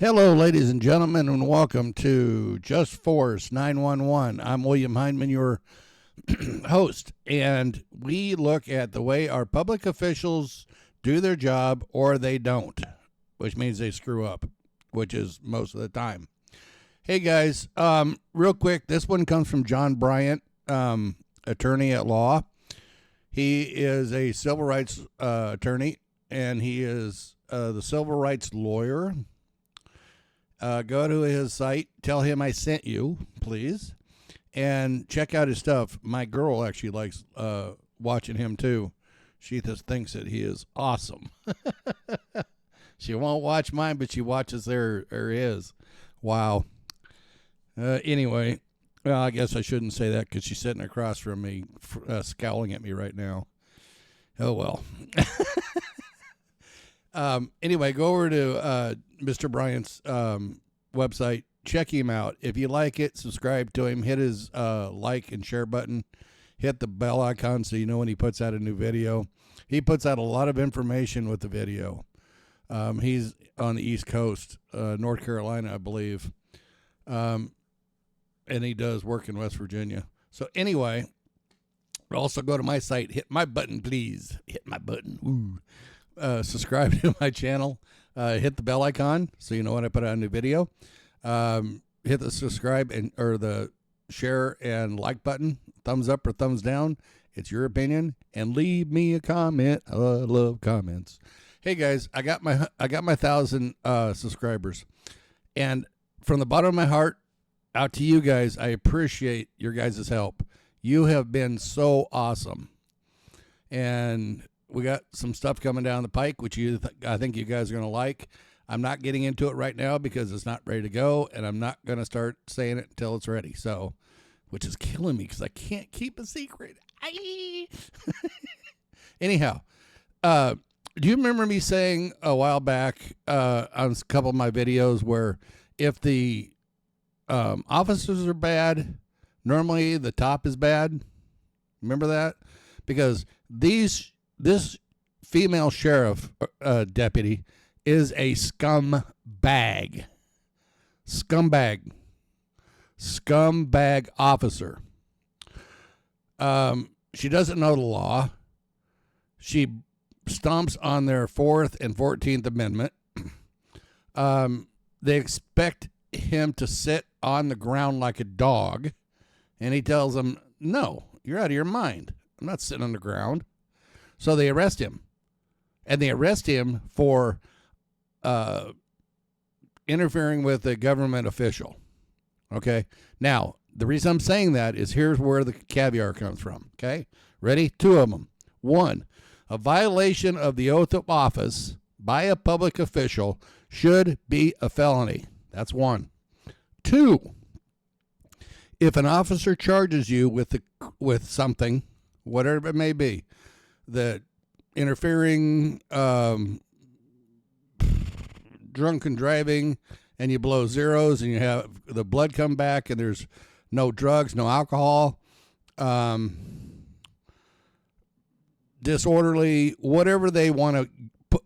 Hello, ladies and gentlemen, and welcome to Just Force 911. I'm William Hindman, your host, and we look at the way our public officials do their job or they don't, which means they screw up, which is most of the time. Hey, guys, real quick, this one comes from John Bryant, attorney at law. He is a civil rights attorney, and he is the civil rights lawyer. Go to his site, tell him I sent you, please, and check out his stuff. My girl actually likes watching him, too. She just thinks that he is awesome. She won't watch mine, but she watches his. Wow. Anyway, well, I guess I shouldn't say that because she's sitting across from me, scowling at me right now. Oh, well. Anyway, go over to Mr. Bryant's website. Check him out. If you like it, subscribe to him. Hit his like and share button. Hit the bell icon so you know when he puts out a new video. He puts out a lot of information with the video. He's on the East Coast, North Carolina, I believe. And he does work in West Virginia. So anyway, also go to my site. Hit my button, please. Hit my button. Ooh. Subscribe to my channel. Hit the bell icon so you know when I put out a new video. Hit the subscribe or the share and like button. Thumbs up or thumbs down. It's your opinion. And leave me a comment. I love comments. Hey guys, I got my 1,000 subscribers, and from the bottom of my heart, out to you guys, I appreciate your guys' help. You have been so awesome, and we got some stuff coming down the pike, which I think you guys are going to like. I'm not getting into it right now because it's not ready to go, and I'm not going to start saying it until it's ready. So, which is killing me because I can't keep a secret. Anyhow, do you remember me saying a while back on a couple of my videos where if the officers are bad, normally the top is bad? Remember that? Because this female sheriff deputy is a scumbag officer. She doesn't know the law. She stomps on their 4th and 14th Amendment. They expect him to sit on the ground like a dog, and he tells them, no, you're out of your mind. I'm not sitting on the ground. So they arrest him, and they arrest him for interfering with a government official. Okay? Now, the reason I'm saying that is here's where the caviar comes from. Okay? Ready? 2 of them. 1, a violation of the oath of office by a public official should be a felony. That's 1. 2, if an officer charges you with something, whatever it may be, that interfering, drunken driving, and you blow zeros and you have the blood come back and there's no drugs, no alcohol, disorderly, whatever they want to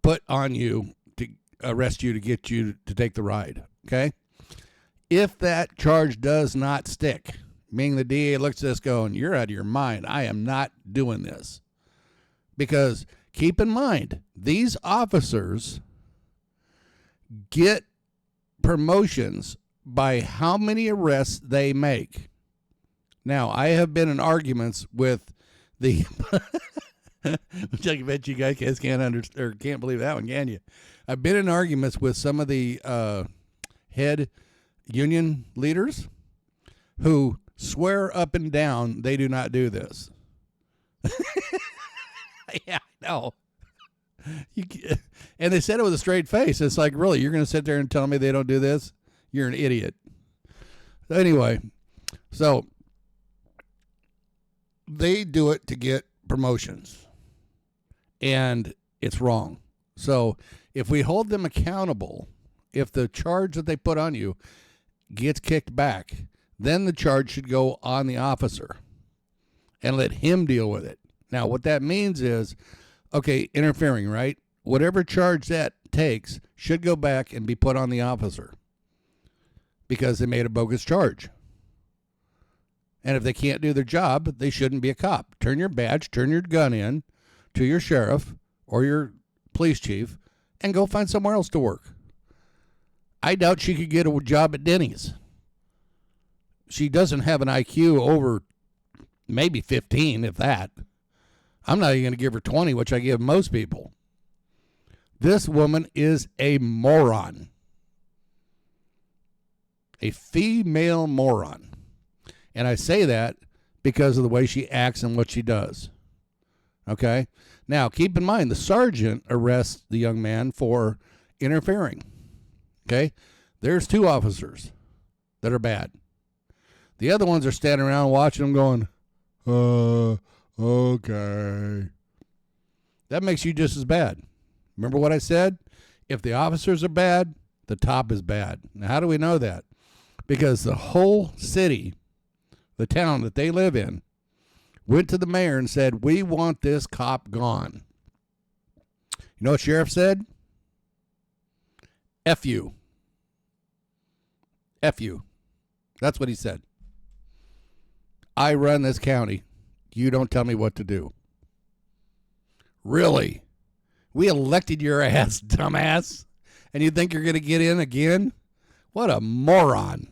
put on you to arrest you to get you to take the ride, okay? If that charge does not stick, meaning the DA looks at this going, you're out of your mind. I am not doing this. Because keep in mind, these officers get promotions by how many arrests they make. Now, I have been in arguments with the, which I bet you guys can't understand or can't believe that one, can you? I've been in arguments with some of the head union leaders who swear up and down they do not do this. Yeah, I know. And they said it with a straight face. It's like, really, you're going to sit there and tell me they don't do this? You're an idiot. Anyway, so they do it to get promotions, and it's wrong. So if we hold them accountable, if the charge that they put on you gets kicked back, then the charge should go on the officer and let him deal with it. Now, what that means is, okay, interfering, right? Whatever charge that takes should go back and be put on the officer because they made a bogus charge. And if they can't do their job, they shouldn't be a cop. Turn your badge, turn your gun in to your sheriff or your police chief and go find somewhere else to work. I doubt she could get a job at Denny's. She doesn't have an IQ over maybe 15, if that. I'm not even going to give her 20, which I give most people. This woman is a moron. A female moron. And I say that because of the way she acts and what she does. Okay? Now, keep in mind, the sergeant arrests the young man for interfering. Okay? There's 2 officers that are bad. The other ones are standing around watching them going, okay. That makes you just as bad. Remember what I said? If the officers are bad, the top is bad. Now, how do we know that? Because the whole city, the town that they live in, went to the mayor and said, we want this cop gone. You know what sheriff said? F you. F you. That's what he said. I run this county. You don't tell me what to do. Really? We elected your ass, dumbass. And you think you're going to get in again? What a moron.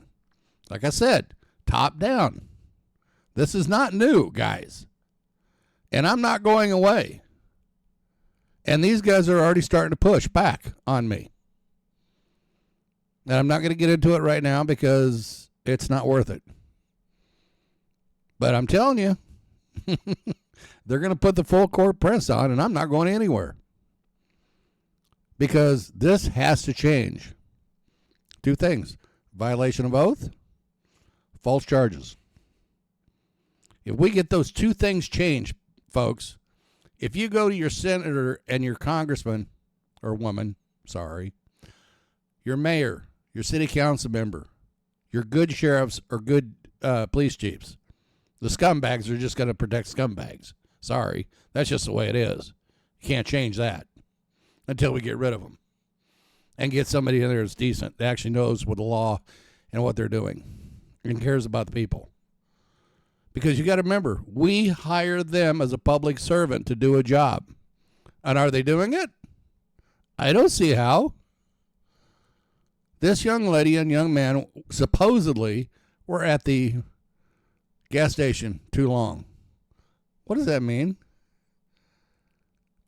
Like I said, top down. This is not new, guys. And I'm not going away. And these guys are already starting to push back on me. And I'm not going to get into it right now because it's not worth it. But I'm telling you, they're going to put the full court press on, and I'm not going anywhere. Because this has to change. 2 things. Violation of oath, false charges. If we get those 2 things changed, folks, if you go to your senator and your congressman, or woman, your mayor, your city council member, your good sheriffs or good police chiefs, the scumbags are just going to protect scumbags. Sorry, that's just the way it is. You can't change that until we get rid of them and get somebody in there that's decent, that actually knows what the law and what they're doing and cares about the people. Because you got to remember, we hire them as a public servant to do a job. And are they doing it? I don't see how. This young lady and young man supposedly were at the gas station too long. What does that mean?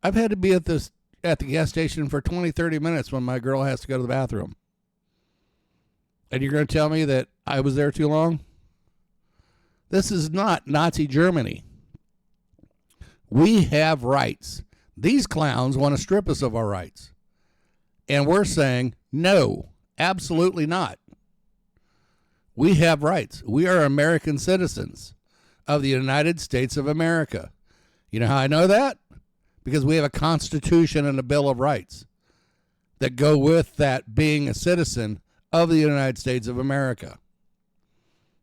I've had to be at the gas station for 20, 30 minutes when my girl has to go to the bathroom. And you're going to tell me that I was there too long? This is not Nazi Germany. We have rights. These clowns want to strip us of our rights. And we're saying, no, absolutely not. We have rights. We are American citizens of the United States of America. You know how I know that? Because we have a Constitution and a Bill of Rights that go with that being a citizen of the United States of America.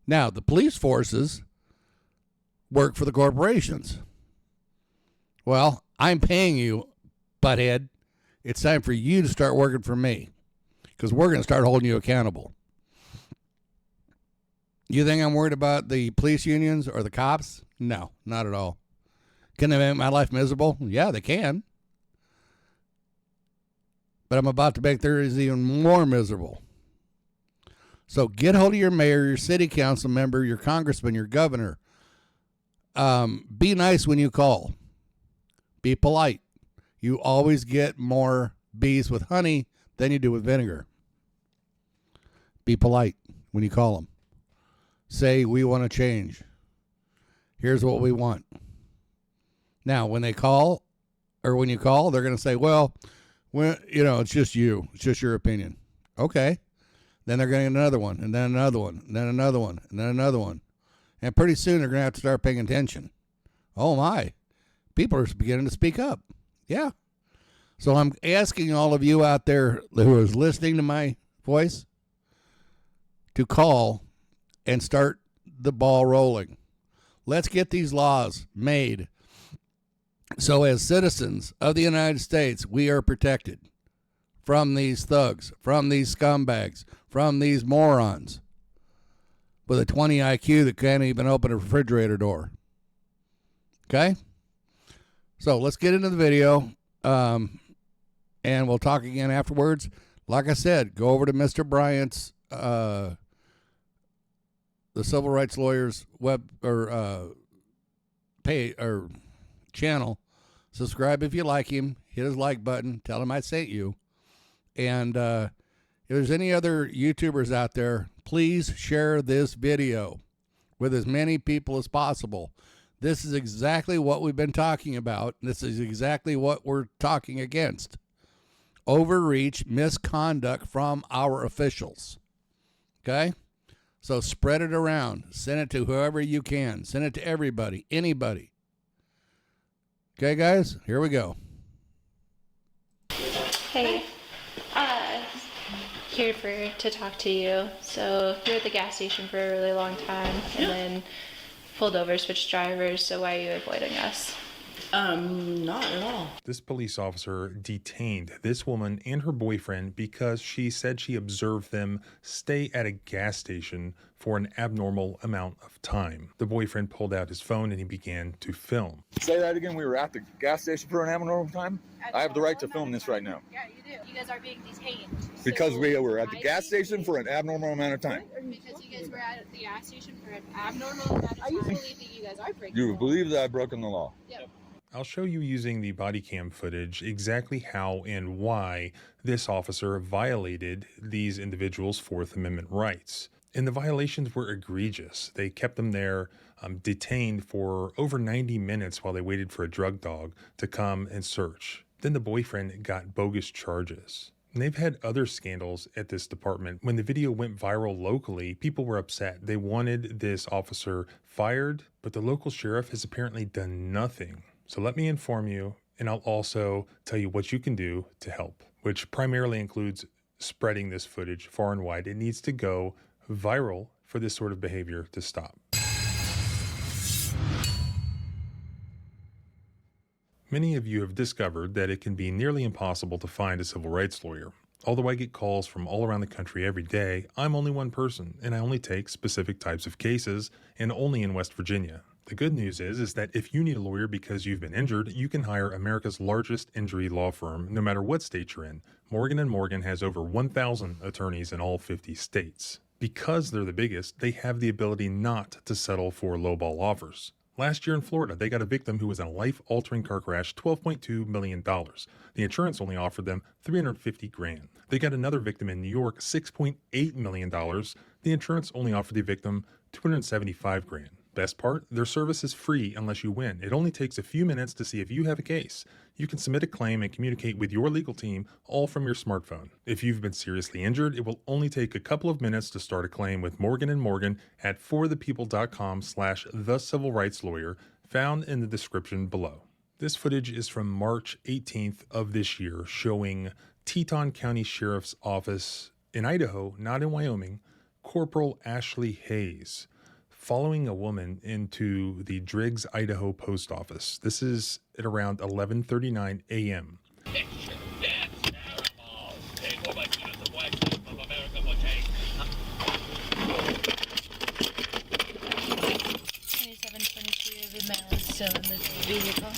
Now, the police forces work for the corporations. Well, I'm paying you, butthead. It's time for you to start working for me because we're going to start holding you accountable. You think I'm worried about the police unions or the cops? No, not at all. Can they make my life miserable? Yeah, they can. But I'm about to make theirs even more miserable. So get hold of your mayor, your city council member, your congressman, your governor. Be nice when you call. Be polite. You always get more bees with honey than you do with vinegar. Be polite when you call them. Say, we want to change. Here's what we want. Now, when they call, or when you call, they're going to say, well, it's just you. It's just your opinion. Okay. Then they're going to get another one, and then another one, and then another one, and then another one. And pretty soon they're going to have to start paying attention. Oh, my. People are beginning to speak up. Yeah. So I'm asking all of you out there who is listening to my voice to call and start the ball rolling. Let's get these laws made so as citizens of the United States, we are protected from these thugs, from these scumbags, from these morons with a 20 IQ that can't even open a refrigerator door. Okay? So let's get into the video, and we'll talk again afterwards. Like I said, go over to Mr. Bryant's, the Civil Rights Lawyers web or pay or channel. Subscribe if you like him. Hit his like button. Tell him I sent you. And if there's any other YouTubers out there, please share this video with as many people as possible. This is exactly what we've been talking about. This is exactly what we're talking against. Overreach, misconduct from our officials. Okay? So spread it around. Send it to whoever you can. Send it to everybody, anybody. Okay, guys? Here we go. Hey. Here to talk to you. So you were at the gas station for a really long time and then pulled over, switched drivers. So why are you avoiding us? Not at all. This police officer detained this woman and her boyfriend because she said she observed them stay at a gas station for an abnormal amount of time. The boyfriend pulled out his phone and he began to film. Say that again. We were at the gas station for an abnormal time. I have the right to film this right now. Yeah, you do. You guys are being detained. Because So we were at the why gas do station for an abnormal amount of time. Because you guys were at the gas station for an abnormal amount of time. I believe that you guys are breaking You the law. believe that I've broken the law? Yep. I'll show you using the body cam footage exactly how and why this officer violated these individuals' Fourth Amendment rights. And the violations were egregious. They kept them there detained for over 90 minutes while they waited for a drug dog to come and search. Then the boyfriend got bogus charges. And they've had other scandals at this department. When the video went viral locally, people were upset. They wanted this officer fired, but the local sheriff has apparently done nothing. So let me inform you, and I'll also tell you what you can do to help, which primarily includes spreading this footage far and wide. It needs to go viral for this sort of behavior to stop. Many of you have discovered that it can be nearly impossible to find a civil rights lawyer. Although I get calls from all around the country every day, I'm only one person, and I only take specific types of cases, and only in West Virginia. The good news is that if you need a lawyer because you've been injured, you can hire America's largest injury law firm, no matter what state you're in. Morgan & Morgan has over 1,000 attorneys in all 50 states. Because they're the biggest, they have the ability not to settle for lowball offers. Last year in Florida, they got a victim who was in a life-altering car crash, $12.2 million. The insurance only offered them $350,000. They got another victim in New York, $6.8 million. The insurance only offered the victim $275,000. Best part, their service is free unless you win. It only takes a few minutes to see if you have a case. You can submit a claim and communicate with your legal team all from your smartphone. If you've been seriously injured, it will only take a couple of minutes to start a claim with Morgan & Morgan at forthepeople.com/thecivilrightslawyer, found in the description below. This footage is from March 18th of this year, showing Teton County Sheriff's Office in Idaho, not in Wyoming, Corporal Ashley Hayes, following a woman into the Driggs, Idaho post office. This is at around 11:39 a.m. Of the male is still in the vehicle.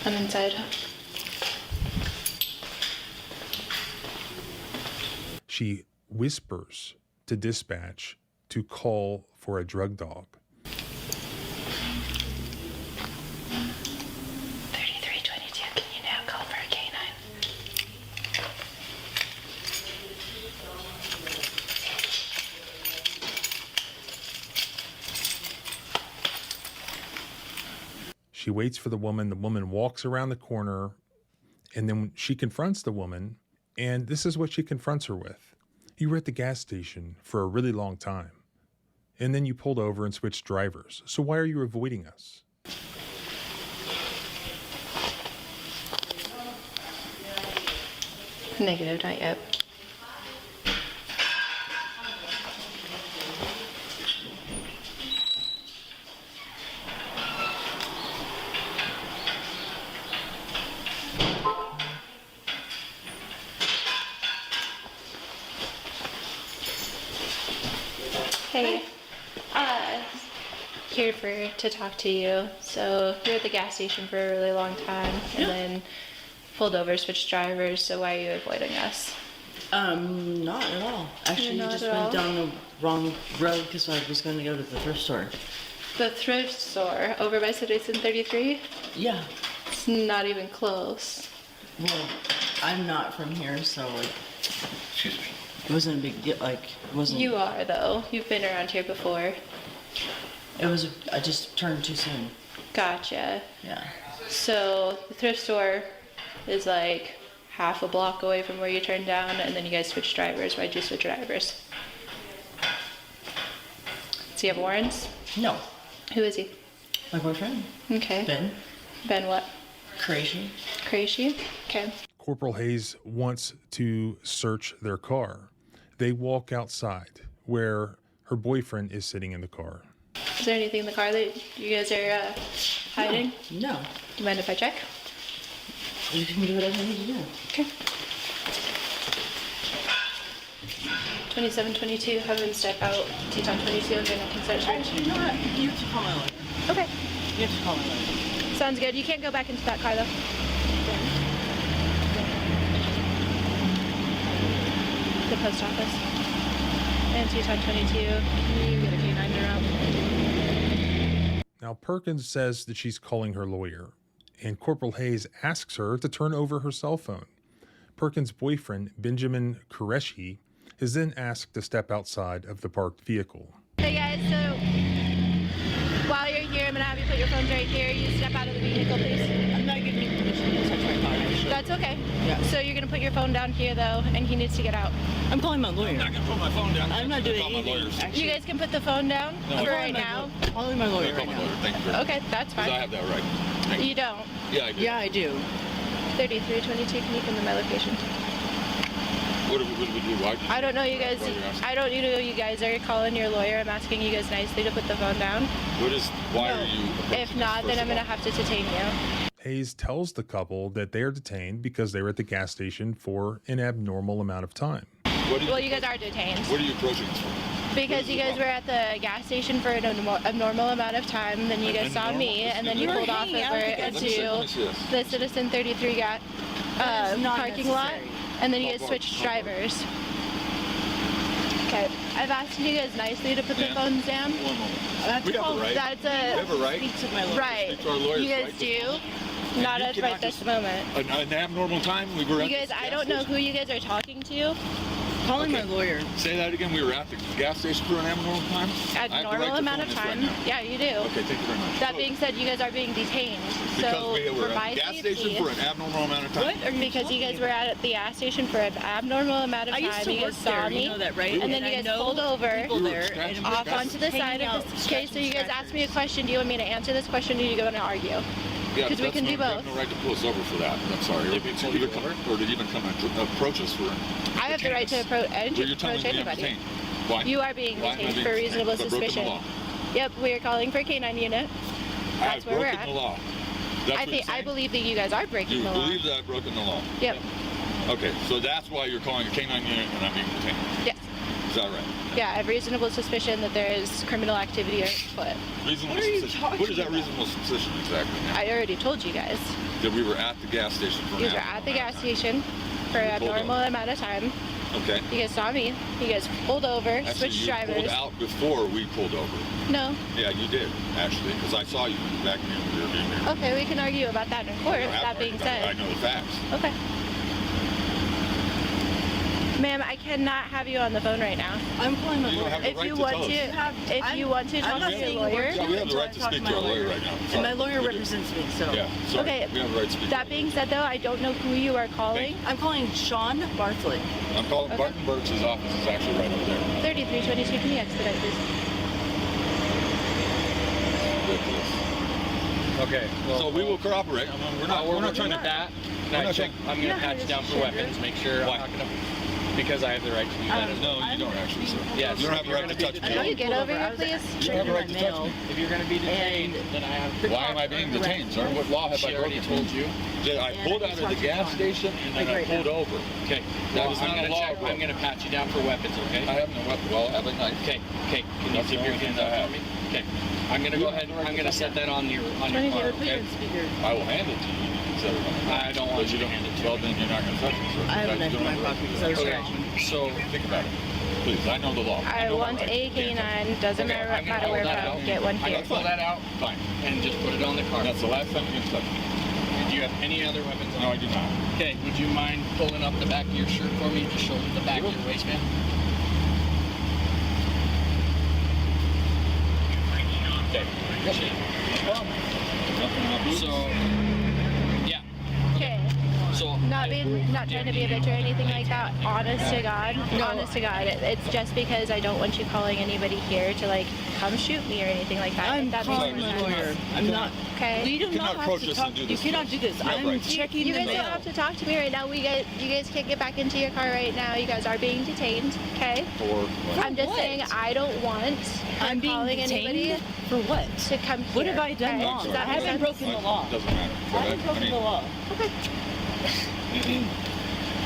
I'm inside. She whispers to dispatch to call for a drug dog. 3322, can you now call for a canine? She waits for the woman. The woman walks around the corner, and then she confronts the woman, and this is what she confronts her with. You were at the gas station for a really long time, and then you pulled over and switched drivers. So why are you avoiding us? Negative, not yet. Hey, here to talk to you. So you were at the gas station for a really long time, and then pulled over, switched drivers. So why are you avoiding us? Not at all. Actually, you Not just at all? went down the wrong road because I was going to go to the thrift store. The thrift store over by Citizen 33? Yeah. It's not even close. Well, I'm not from here, so like, Excuse me. it wasn't a big deal. Like, it wasn't. You are though. You've been around here before. It was. I just turned too soon. Gotcha. Yeah. So the thrift store is like half a block away from where you turned down, and then you guys switched drivers. Why'd you switch drivers? Does he have warrants? No. Who is he? My boyfriend, Okay. Ben, Ben what? crazy. Crazy? Okay. Corporal Hayes wants to search their car. They walk outside where her boyfriend is sitting in the car. Is there anything in the car that you guys are hiding? No. Do you mind if I check? You can do whatever you need to do. Okay. 2722, have him step out. Teton 22, and then I can start search. You know what? You have to call my lawyer. Okay. You have to call my lawyer. Sounds good. You can't go back into that car though. The post office. And Teton 22, can you get a canine around? Now, Perkins says that she's calling her lawyer, and Corporal Hayes asks her to turn over her cell phone. Perkins' boyfriend, Benjamin Qureshi, is then asked to step outside of the parked vehicle. Hey guys, so while you're here, I'm gonna have you put your phones right here. You step out of the vehicle, please. I'm not giving you permission to touch my car. That's okay. Yeah. So you're gonna put your phone down here though, and he needs to get out. I'm calling my lawyer. I'm not gonna put my phone down. I'm not doing Call my anything. lawyers. Actually, You guys can put the phone down No. for right now. I'm calling my lawyer Call right my now. lawyer. Thank you very much. Okay, that's 'Cause I fine. have that right. Thank You don't. Yeah, I do. Yeah, I do. 3322, can you come to my location? What do we do? Why? I don't know you guys. Why are you asking? I don't know you guys are calling your lawyer. I'm asking you guys nicely to put the phone down. Why are you? If not, then I'm gonna have to detain you. Hayes tells the couple that they are detained because they were at the gas station for an abnormal amount of time. Well, you guys are detained What are you approaching us for? because you guys were at the gas station for an abnormal amount of time. Then you guys saw me, and then you You were pulled off hanging out over at the gas Let me into see this. the Citizen 33 That is not parking lot, necessary. and then you guys Call switched Bart. drivers. Okay, I've asked you guys nicely to put the Ma'am. phones down. One moment. That's We have a called right. That's We a have a right. speak to my lawyer. right. Speak to our lawyers, You guys right? do. Not you at cannot right this just- moment. An abnormal time. We were You at guys, the I gas don't know station. who you guys are talking to. Calling Okay. my lawyer. Say that again. We were at the gas station for an abnormal time. I have the right Abnormal to amount film of this right time. now. Yeah, you do. Okay, thank you very much. That being said, you guys are being detained. Because So we were for at my the gas safety, station for an abnormal amount of time. What are you because you guys were at the gas station for an abnormal amount of I time. used to You work guys saw there. me. You know that, right? And then you I guys know pulled over people We were there scratching and off That's onto the side hanging of out, this. Okay, so you guys scratching asked me a question. Do you want me to answer this question, or do you want to argue? Yeah, 'Cause we that's can do no, you have both. no right to pull us over for that. I'm sorry. Or to even come, or to even come and approach us for. I have the right to approach Well, you're telling approach me I'm anybody. detained. Why? You are being Why am I detained being for reasonable detained? I've broken the suspicion. law. Yep, we are calling for a canine unit. I That's have where we're broken at. the law. That's I what think you're I saying? believe that you guys are breaking You the law. believe that I've broken the law? Yep. Okay, so that's why you're calling a canine unit and I'm being detained. Yes. Is that right? Yeah, I have reasonable suspicion that there is criminal activity afoot. Reasonable What are you suspicion. talking What is that about? reasonable suspicion exactly? I already told you guys. That we were at the gas station for an You were abnormal at the amount gas of time. station for an pulled abnormal over. amount of time. Okay. You guys saw me. You guys pulled over, Actually, switched you drivers. pulled out before we pulled over. No. Yeah, you did, actually, because I saw you back in the rear view mirror. Okay, we can argue about that in court. I have That being argued about it. I said. know the facts. Okay. Ma'am, I cannot have you on the phone right now. I'm calling my You don't lawyer. have the If right you to want tell us. to, if you want to I'm talk not to your saying a lawyer. word Yeah, we have the until right I to talk speak my to our lawyer right now. And Sorry, my lawyer we do. represents me, so. Yeah, sorry. Okay, We have the right to speak. That being said, though, I don't know who you are calling. I'm calling Sean Bartlett. I'm calling Okay. Barton Birch's office. Is actually right over there. 3322, can you expedite, please? Ridiculous. Okay. Well, So we will cooperate. We're not we're trying to. that. We're not check? I'm gonna pat you down for weapons. Make sure Why? I'm not gonna. Because I have the right to do that. No, you don't actually, sir. Yes. You don't have the right to touch me. Can you get over here, please? You don't have the right to touch me. If you're gonna be detained, then I have. Why am I being detained, sir? What law have She I already broken? told you. I pulled out of the gas station and then I pulled over. Okay. That Well, is not a law. I'm gonna pat you down for weapons. Okay. I have no weapon. Well, I have a knife. Okay. Okay. Can you That's the keep your only hands thing I up have. for me? Okay. I'm gonna go ahead. I'm gonna set that on your car. Okay. I will hand it to you. I don't want you to hand it to me. Well, then you're not going to touch me, sir. I have a knife in my Because pocket because I was Okay. scratching. So think about it. Please, I know the law. I know my want rights. a canine. Doesn't Okay, I'm gonna matter where pull that from. out. Get one I'm here. gonna pull that out Fine. and just put it on the car. That's the last time you're going to touch me. Do you have any other weapons on? No, I do not. Okay, would you mind pulling up the back of your shirt for me to show the back of your waistband? Okay. So, yeah. Okay. So, Not trying to be a bitch or anything like that. Honest to God. Honest to God. It's just because I don't want you calling anybody here to like come shoot me or anything like that. I'm If that calling makes my sense. lawyer. I'm not. Okay. You do cannot not have approach to us talk. and do You this to cannot us. do this. You have I'm rights. checking You the guys mail. don't have to talk to me right now. You guys can't get back into your car right now. You guys are being detained. Okay. For I'm just what? saying I don't want I'm being calling detained anybody for what? to come here. What have I done okay? wrong? Does that I make haven't sense? broken the law. Doesn't matter. I haven't broken the law.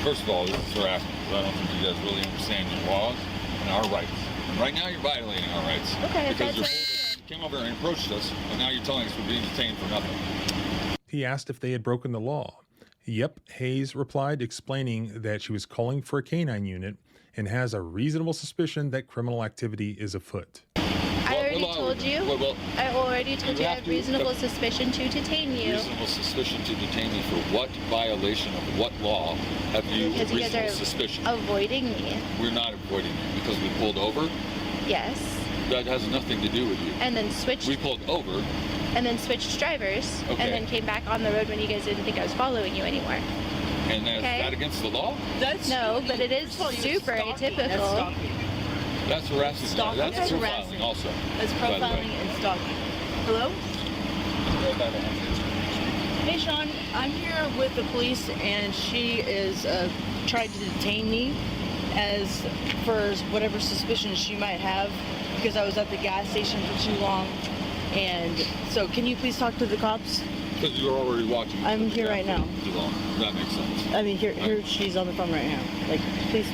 First of all, this is harassment because I don't think you guys really understand your laws and our rights. And right now, you're violating our rights. Okay, if Because that's you came over and approached us, and now you're telling us we're being detained for nothing. He asked if they had broken the law. Yep, Hayes replied, explaining that she was calling for a canine unit and has a reasonable suspicion that criminal activity is afoot. I already law- told you. Well, I already told you you I have have to- reasonable suspicion to detain you. reasonable suspicion to detain me for what violation of what law have you Because you guys reasonable are suspicion? avoiding me. We're not avoiding you because we pulled over. Yes. That has nothing to do with you. And then switched We pulled over. and then switched drivers Okay. and then came back on the road when you guys didn't think I was following you anymore. And is Okay. that against the law? That's No, but it is First of all, you're super stalking. atypical. That's stalking. That's harassing. Stalking. That's That's profiling harassing. also. That's by the way. profiling and stalking. Hello? Hey, Sean. I'm here with the police, and she is trying to detain me as for whatever suspicions she might have because I was at the gas station for too long. And so, can you please talk to the cops? Because you're already watching. I'm here right now. Too long. That makes sense. I mean, here she's on the phone right now. Like, please.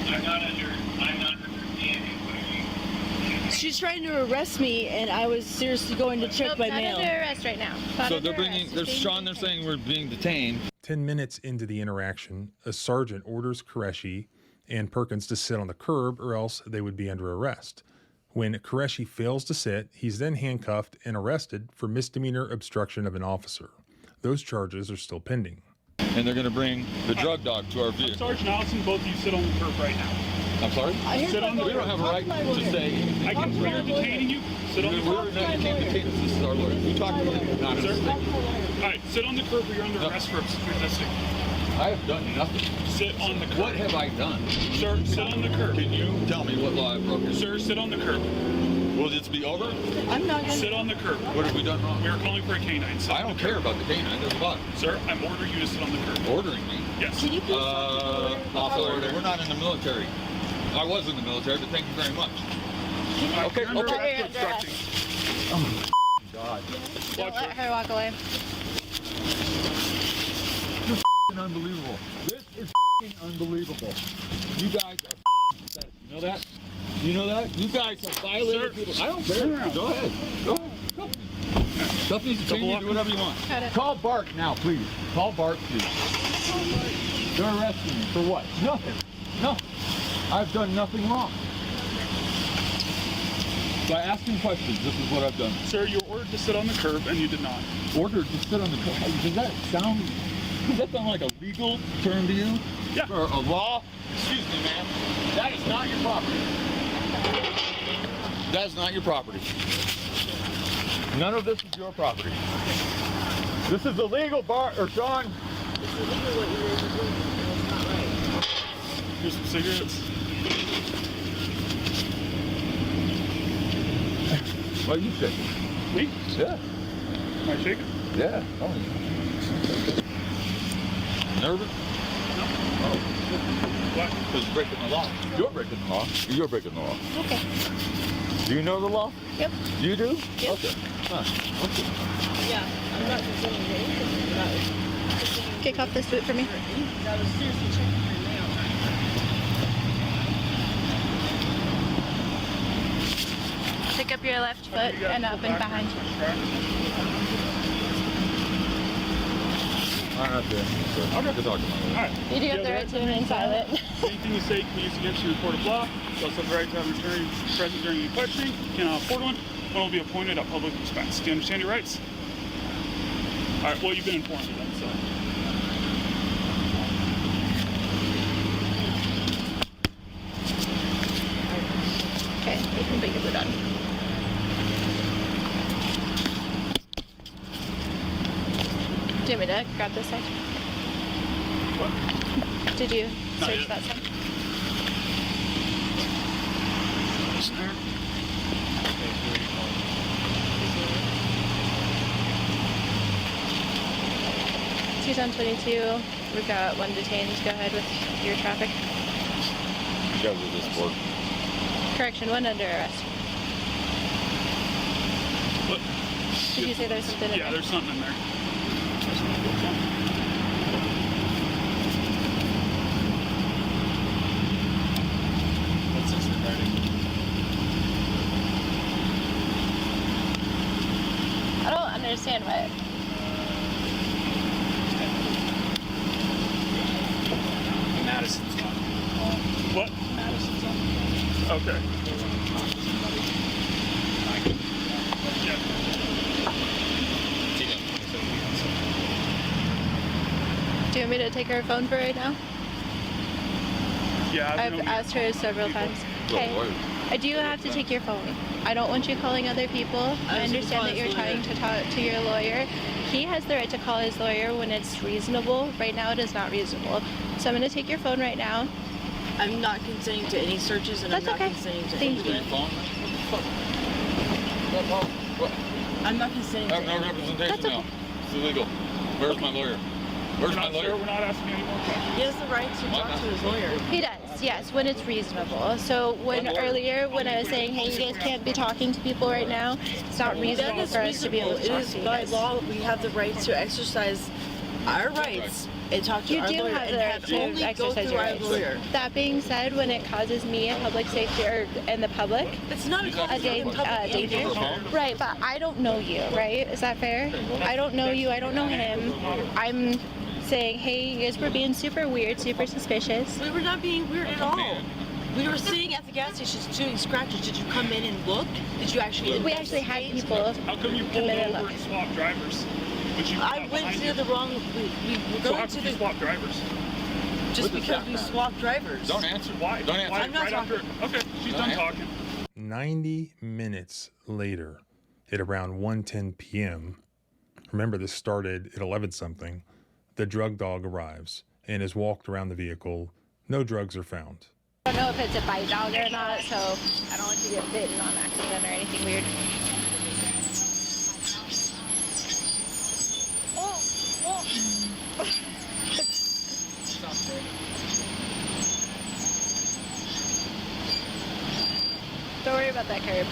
I'm not understanding what you. She's trying to arrest me, and I was seriously going to check Nope, my not mail. under arrest right now. Not So under they're bringing. arrest. There's Just Sean. being They're saying we're being detained. 10 minutes into the interaction, a sergeant orders Qureshi and Perkins to sit on the curb or else they would be under arrest. When Qureshi fails to sit, he's then handcuffed and arrested for misdemeanor obstruction of an officer. Those charges are still pending. And they're going to bring the drug dog to our vehicle. Sergeant Allison, both of you sit on the curb right now. I'm sorry? Sit on the We don't have a right to say anything. I can, we are detaining you. Sit on the We're curb. not, you can't detain us. This is our lawyer. You talk to him. Not Sir? us. All right, sit on the curb or you're under arrest for resisting. I have done nothing. Sit on the curb. What have I done? Sir, sit on the curb. Can you tell me what law I've broken? Sir, sit on the curb. Will this be over? I'm not Sit on the curb. What have we done wrong? We are calling for a canine. Sit I on don't the care curb. about the canine. There's a lot. Sir, I'm ordering you to sit on the curb. Ordering me. Yes. Can you please Officer, we're not in the military. I was in the military, but thank you very much. Okay, You're under okay. arrest for obstructing. God. Don't let her walk away. Unbelievable. This is unbelievable. You guys are pathetic. You know that? You know that? You guys have violated Sir, people. I don't turn care. around. Go ahead. Go ahead. Stuff needs to change. You do whatever you want. Call Bart now, please. Call Bart, please. They're arresting me for what? Nothing. Nothing. I've done nothing wrong. By asking questions, this is what I've done. Sir, you were ordered to sit on the curb and you did not. Ordered to sit on the curb. Does that sound like a legal term to you? Yeah. Or a law? Excuse me, ma'am. That is not your property. That is not your property. None of this is your property. This is illegal, Bart or Sean. Here's some cigarettes. Why are you shaking? Me? Yeah. Am I shaking? Yeah. Oh. nervous? Oh. What? Because you're breaking the law. You're breaking the law. You're breaking the law. Okay. Do you know the law? Yep. You do? Yep. Okay. Fine. Okay. Yeah, I'm not considering it. Kick off this boot for me. I was seriously checking my mail. Pick up your left foot and up and behind. I'm not there. Okay. Good talking to you. Alright. You do have the right to remain silent. Anything you say can be used against you in a court of law. You also have the right to have an attorney present during any questioning. You cannot afford one. One will be appointed at public expense. Do you understand your rights? Alright, well, you've been informed of them, so. Okay, you can put your boot on. Do you want me to grab this side? What? Did you Not search yet. that side? He's on 22. We've got 1 detained. Go ahead with your traffic. You guys are just work. Correction, 1 under arrest. What? Did you say there's something in Yeah, there? there's something in there. What's this regarding? I don't understand what. Madison's on. What? Madison's on. Okay. Yeah. Do you want me to take her phone for right now? Yeah, I've asked her several times. Okay. I do have to take your phone. I don't want you calling other people. I understand that you're trying to talk to your lawyer. He has the right to call his lawyer when it's reasonable. Right now it is not reasonable. So I'm going to take your phone right now. I'm not consenting to any searches, and That's I'm not okay. consenting to Thank any. you. What? I'm not consenting I to have no any. representation That's now. It's illegal. Where's my lawyer? Where's We're my not, sir, lawyer? we're not asking any more questions. He has the right to talk to his lawyer. He does, yes, when it's reasonable. So when earlier, when I was saying, hey, you guys can't be talking to people right now, it's not That reasonable is for us to be able reasonable. to It talk is to you by guys. law we have the right to exercise our rights and talk to You our do lawyer have the and right have to only go exercise through your our rights. lawyer. That being said, when it causes me a public safety and the public It's not a a danger. danger, right? But I don't know you, right? Is that fair? I don't know you. I don't know him. I'm saying, hey, you guys were being super weird, super suspicious. We were not being weird at all. We were sitting at the gas stations doing scratches. Did you come in and look? Did you actually? We actually had people How come you come pulled in and over look. and swapped drivers? But you I got went behind to you? the wrong. We were So how going come to you the swapped drivers? just because we swapped drivers. Don't answer. Why? Don't answer. Why? I'm not right after. Okay, she's Don't done answer. talking. 90 minutes later, at around 1:10 p.m., remember this started at 11 something, the drug dog arrives and is walked around the vehicle. No drugs are found. I don't know if it's a bite dog or not, so I don't want you to get bitten on accident or anything weird. Don't worry about that curb.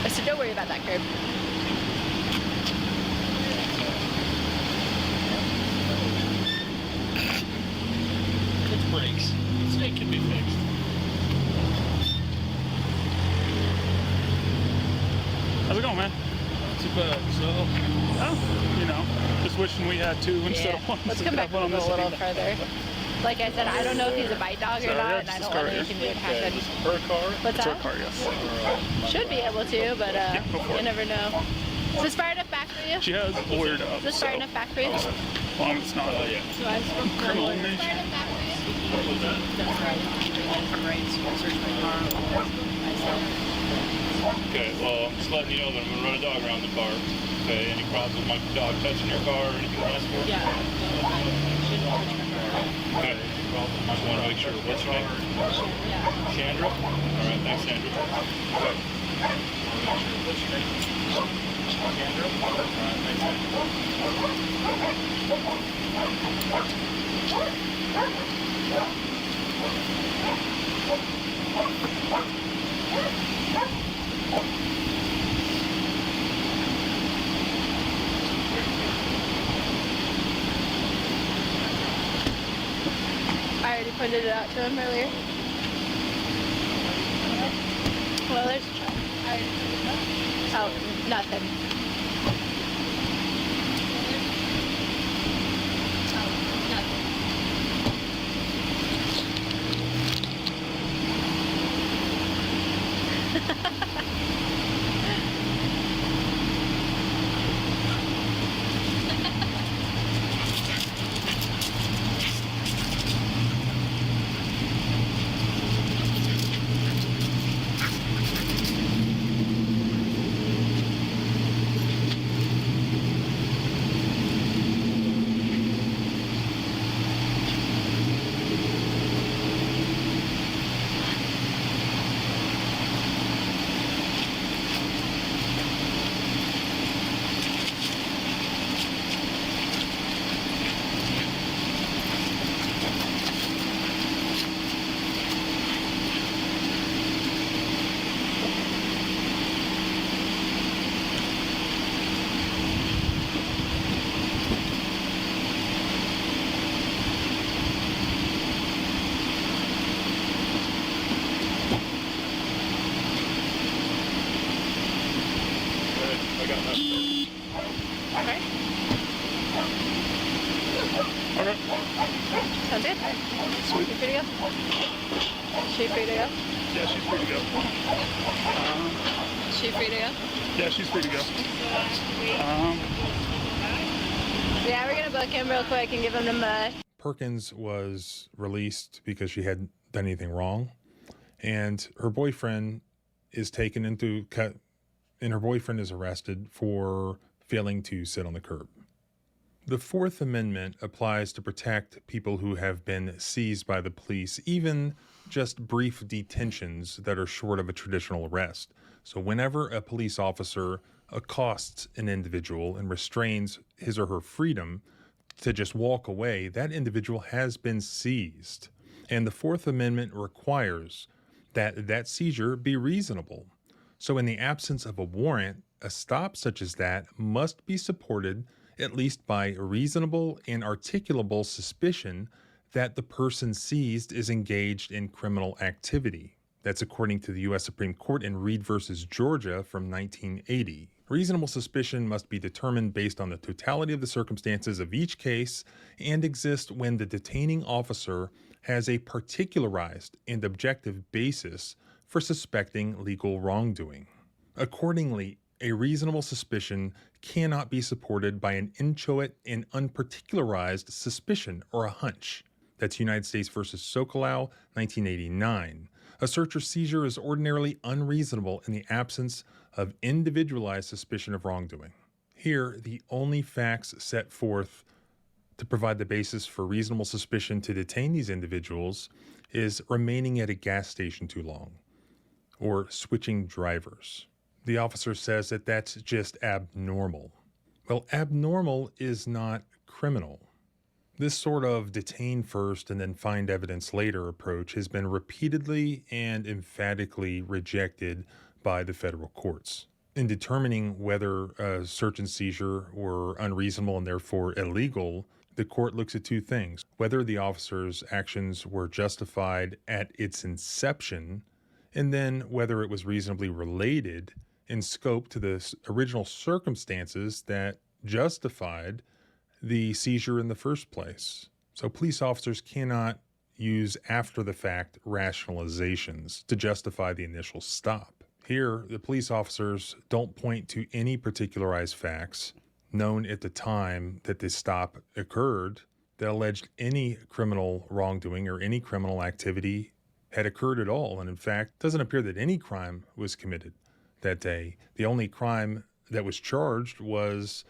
I said, don't worry about that curb. It breaks. It can be fixed. How's it going, man? Not too bad. So, Oh, you know, just wishing we had two instead of one. Let's so come we back have one a on this little side. further. Like I said, I don't know if he's a bite dog or Sorry, not, yeah, and I just don't this want car anything weird to happen. per car? What's It's our that? car, yes. Should be able to, but go for you it. never know. Is this far enough back for you? She has lawyered up. Is this far so enough back for you? as long as it's not So I spoke to my criminal lawyer. in nature. That's right. Right. So search my car. I said, Okay, well, I'm just letting you know that I'm gonna run a dog around the car. Okay, any problems with my dog touching your car or anything else for? yeah. Okay. Just wanna make sure. What's your name? Chandra? Alright, thanks, Chandra. Okay. What's your name? Chandra? Alright, thanks, Chandra. I already pointed it out to him earlier. Well, there's a truck. Oh, nothing. Sounds good. Sweet. You free to go? She free to go? Yeah, she's free to go. She free to go? Yeah, she's free to go. Yeah, we're gonna book him real quick and give him the mud. Perkins was released because she hadn't done anything wrong, and her boyfriend is taken into cut, and her boyfriend is arrested for failing to sit on the curb. The Fourth Amendment applies to protect people who have been seized by the police, even just brief detentions that are short of a traditional arrest. So whenever a police officer accosts an individual and restrains his or her freedom to just walk away, that individual has been seized. And the Fourth Amendment requires that that seizure be reasonable. So in the absence of a warrant, a stop such as that must be supported at least by reasonable and articulable suspicion that the person seized is engaged in criminal activity. That's according to the U.S. Supreme Court in Reed versus Georgia from 1980. Reasonable suspicion must be determined based on the totality of the circumstances of each case and exist when the detaining officer has a particularized and objective basis for suspecting legal wrongdoing. Accordingly, a reasonable suspicion cannot be supported by an inchoate and unparticularized suspicion or a hunch. That's United States versus Sokolow, 1989. A search or seizure is ordinarily unreasonable in the absence of individualized suspicion of wrongdoing. Here, the only facts set forth to provide the basis for reasonable suspicion to detain these individuals is remaining at a gas station too long, or switching drivers. The officer says that that's just abnormal. Well, abnormal is not criminal. This sort of detain first and then find evidence later approach has been repeatedly and emphatically rejected by the federal courts. In determining whether a search and seizure were unreasonable and therefore illegal, the court looks at two things: whether the officer's actions were justified at its inception, and then whether it was reasonably related in scope to the original circumstances that justified the seizure in the first place. So police officers cannot use after-the-fact rationalizations to justify the initial stop. Here, the police officers don't point to any particularized facts known at the time that the stop occurred that alleged any criminal wrongdoing or any criminal activity had occurred at all. And in fact, it doesn't appear that any crime was committed that day. The only crime that was charged was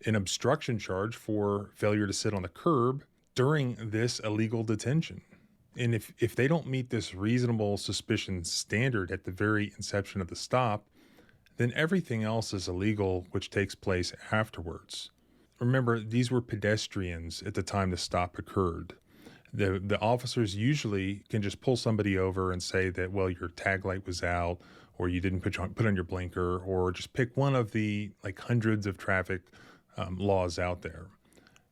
an obstruction charge for failure to sit on the curb during this illegal detention. And if they don't meet this reasonable suspicion standard at the very inception of the stop, then everything else is illegal which takes place afterwards. Remember, these were pedestrians at the time the stop occurred. The officers usually can just pull somebody over and say that, well, your tag light was out, or you didn't put on your blinker, or just pick one of the hundreds of traffic laws out there.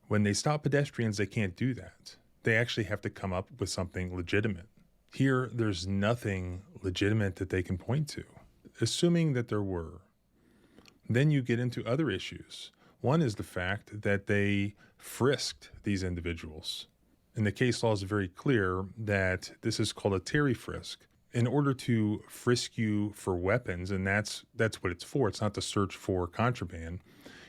When they stop pedestrians, they can't do that. They actually have to come up with something legitimate. Here, there's nothing legitimate that they can point to. Assuming that there were, then you get into other issues. One is the fact that they frisked these individuals. And the case law is very clear that this is called a Terry frisk. In order to frisk you for weapons, and that's what it's for. It's not to search for contraband.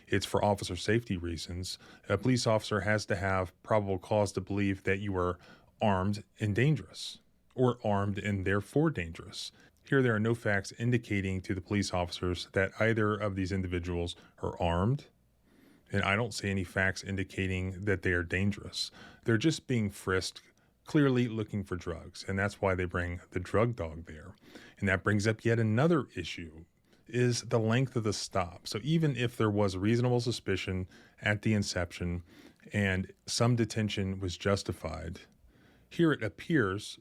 It's for officer safety reasons. A police officer has to have probable cause to believe that you are armed and dangerous, or armed and therefore dangerous. Here, there are no facts indicating to the police officers that either of these individuals are armed, and I don't see any facts indicating that they are dangerous. They're just being frisked, clearly looking for drugs, and that's why they bring the drug dog there. And that brings up yet another issue, is the length of the stop. So even if there was reasonable suspicion at the inception and some detention was justified, here it appears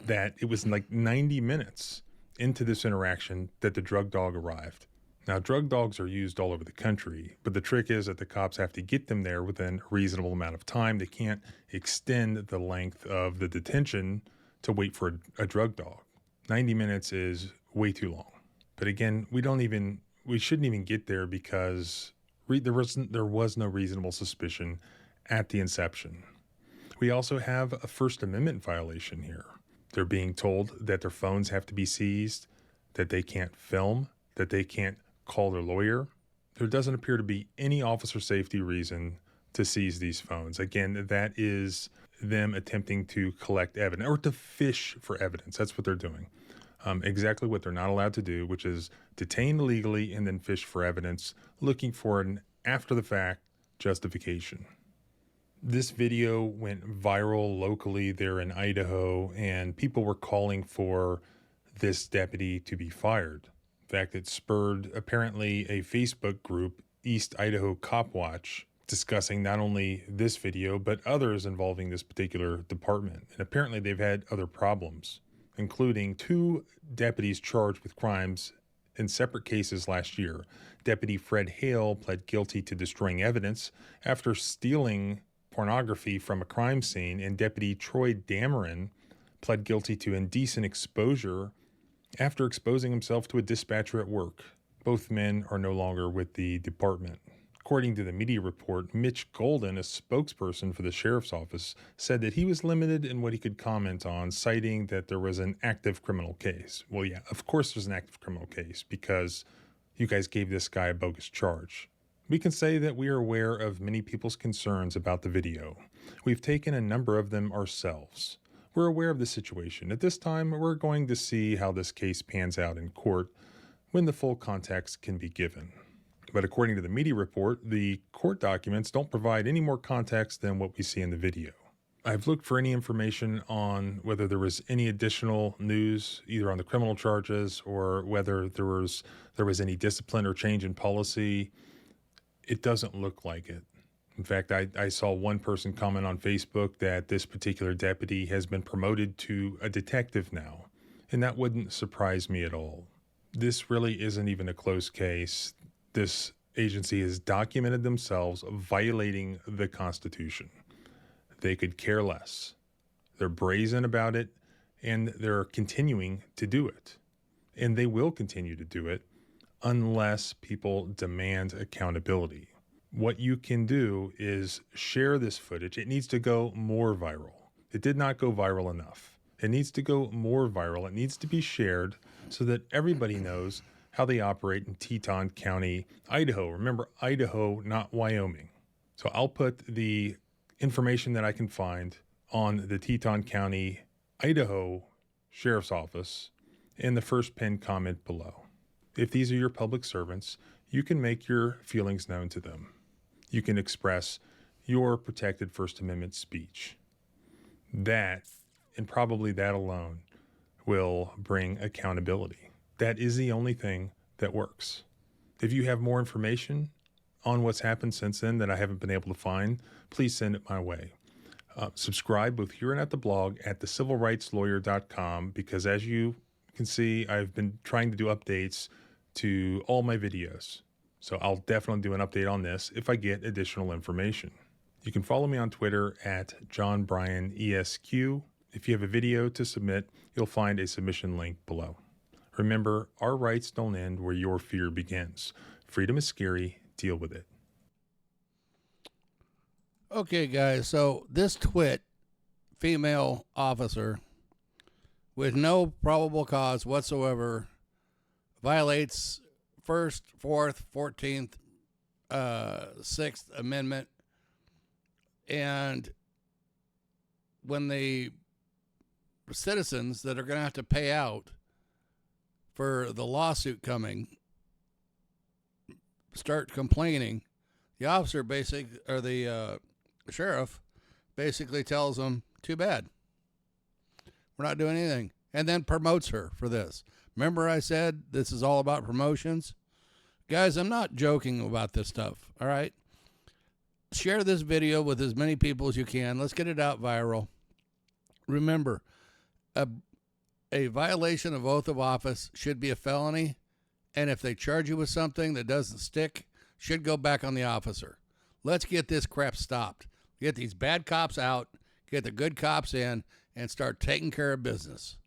that it was 90 minutes into this interaction that the drug dog arrived. Now, drug dogs are used all over the country, but the trick is that the cops have to get them there within a reasonable amount of time. They can't extend the length of the detention to wait for a drug dog. 90 minutes is way too long. But again, we shouldn't even get there because there was no reasonable suspicion at the inception. We also have a First Amendment violation here. They're being told that their phones have to be seized, that they can't film, that they can't call their lawyer. There doesn't appear to be any officer safety reason to seize these phones. Again, that is them attempting to collect evidence or to fish for evidence. That's what they're doing. Exactly what they're not allowed to do, which is detain illegally and then fish for evidence, looking for an after-the-fact justification. This video went viral locally there in Idaho, and people were calling for this deputy to be fired. In fact, it spurred apparently a Facebook group, East Idaho Cop Watch, discussing not only this video, but others involving this particular department. And apparently they've had other problems, including 2 deputies charged with crimes in separate cases last year. Deputy Fred Hale pled guilty to destroying evidence after stealing pornography from a crime scene, and Deputy Troy Dameron pled guilty to indecent exposure after exposing himself to a dispatcher at work. Both men are no longer with the department. According to the media report, Mitch Golden, a spokesperson for the sheriff's office, said that he was limited in what he could comment on, citing that there was an active criminal case. Well, yeah, of course there's an active criminal case because you guys gave this guy a bogus charge. We can say that we are aware of many people's concerns about the video. We've taken a number of them ourselves. We're aware of the situation. At this time, we're going to see how this case pans out in court when the full context can be given. But according to the media report, the court documents don't provide any more context than what we see in the video. I've looked for any information on whether there was any additional news, either on the criminal charges or whether there was any discipline or change in policy. It doesn't look like it. In fact, I saw one person comment on Facebook that this particular deputy has been promoted to a detective now, and that wouldn't surprise me at all. This really isn't even a close case. This agency has documented themselves violating the Constitution. They could care less. They're brazen about it, and they're continuing to do it. And they will continue to do it unless people demand accountability. What you can do is share this footage. It needs to go more viral. It did not go viral enough. It needs to go more viral. It needs to be shared so that everybody knows how they operate in Teton County, Idaho. Remember, Idaho, not Wyoming. So I'll put the information that I can find on the Teton County, Idaho Sheriff's Office in the first pinned comment below. If these are your public servants, you can make your feelings known to them. You can express your protected First Amendment speech. That, and probably that alone, will bring accountability. That is the only thing that works. If you have more information, on what's happened since then that I haven't been able to find, please send it my way. Subscribe both here and at the blog at thecivilrightslawyer.com, because as you can see, I've been trying to do updates to all my videos. So I'll definitely do an update on this if I get additional information. You can follow me on Twitter at JohnBryanESQ. If you have a video to submit, you'll find a submission link below. Remember, our rights don't end where your fear begins. Freedom is scary. Deal with it. Okay, guys, so this twit female officer with no probable cause whatsoever violates 1st, 4th, 14th, 6th Amendment. And when the citizens that are going to have to pay out for the lawsuit coming start complaining, the officer the sheriff basically tells them, too bad, we're not doing anything, and then promotes her for this. Remember I said this is all about promotions? Guys, I'm not joking about this stuff, all right? Share this video with as many people as you can. Let's get it out viral. Remember, a violation of oath of office should be a felony, and if they charge you with something that doesn't stick, should go back on the officer. Let's get this crap stopped. Get these bad cops out, get the good cops in, and start taking care of business,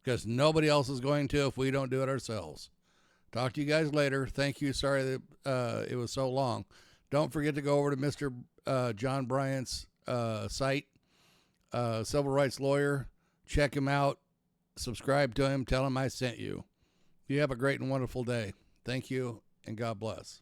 because nobody else is going to if we don't do it ourselves. Talk to you guys later. Thank you. Sorry that it was so long. Don't forget to go over to Mr. John Bryant's site, Civil Rights Lawyer. Check him out. Subscribe to him. Tell him I sent you. You have a great and wonderful day. Thank you, and God bless.